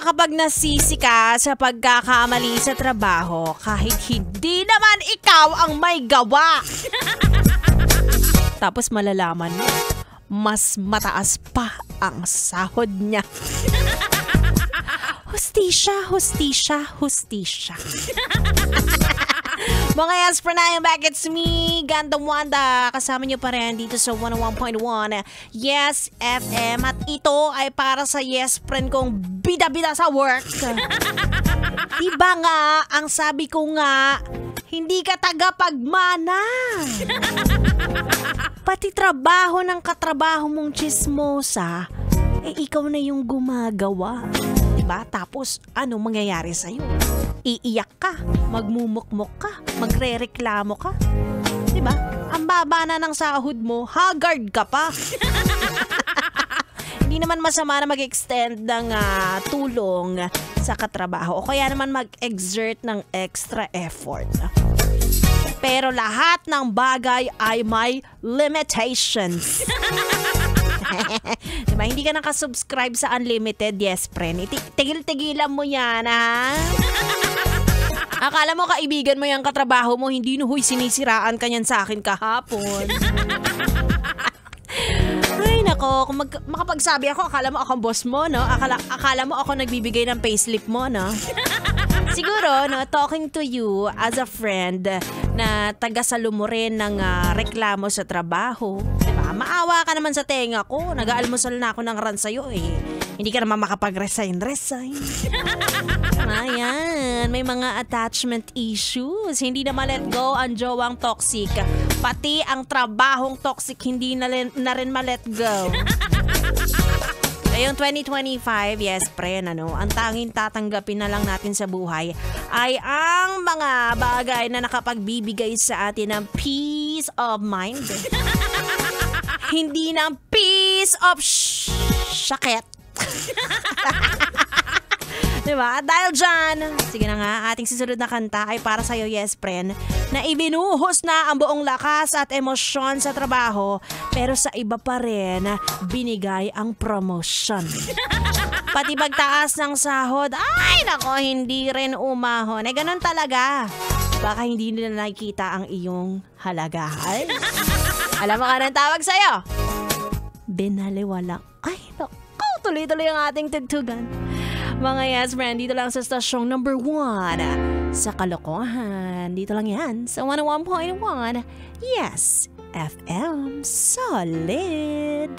kapag nasisi ka sa pagkakamali sa trabaho kahit hindi naman ikaw ang may gawa. Tapos malalaman mo, mas mataas pa ang sahod niya. Hustisya, hustisya, hustisya. Mga yes, pranayang back, it's me, Gandang Wanda. Kasama niyo pa rin dito sa 101.1 Yes FM. At ito ay para sa yes friend kong bida-bida sa work. Diba nga, ang sabi ko nga, hindi ka tagapagmana. Pati trabaho ng katrabaho mong chismosa, ikaw na yung gumagawa. Diba? Tapos, ano mangyayari sa'yo? Iiyak ka, magmumukmok ka, magrereklamo ka. Diba? Ang baba na ng sahod mo, haggard ka pa. Hindi naman masama na mag-extend ng tulong sa katrabaho o kaya naman mag-exert ng extra effort. Pero lahat ng bagay ay may limitations. Diba? Hindi ka nakasubscribe sa unlimited, yes friend. Tigil-tigilan mo yan, ha? Akala mo kaibigan mo yung katrabaho mo, hindi no, huy, sinisiraan ka niyan sa akin kahapon. Ay nako, kung makapagsabi ako, akala mo ako ang boss mo, no? Akala mo ako nagbibigay ng payslip mo, no? Siguro, no, talking to you as a friend na taga-salumo rin ng reklamo sa trabaho. Diba? Maawa ka naman sa tenga ko. Nag-aalmusal na ako ng run sa'yo eh. Hindi ka naman makapag-resign. Ayan, may mga attachment issues. Hindi na ma-let go ang jowang toxic. Pati ang trabahong toxic, hindi na rin ma-let go. Ngayong 2025, yes, friend, ang tanging tatanggapin na lang natin sa buhay ay ang mga bagay na nakapagbibigay sa atin ng peace of mind. Hindi ng peace of shakit. Diba? Dahil dyan, sige na nga, ating susunod na kanta ay para sa'yo, yes, friend, na ibinuhos na ang buong lakas at emosyon sa trabaho, pero sa iba pa rin, binigay ang promotion. Pati pagtaas ng sahod, ay nako, hindi rin umahon. Ganun talaga. Baka hindi nila nakikita ang iyong halaga. Alam mo ka ng tawag sa'yo? Binaliwala. Ay nako, tuloy-tuloy ang ating tugtugan. Mga yes, friend, dito lang sa stasyong number 1 sa kalokohan. Dito lang yan sa 101.1 Yes FM Solid.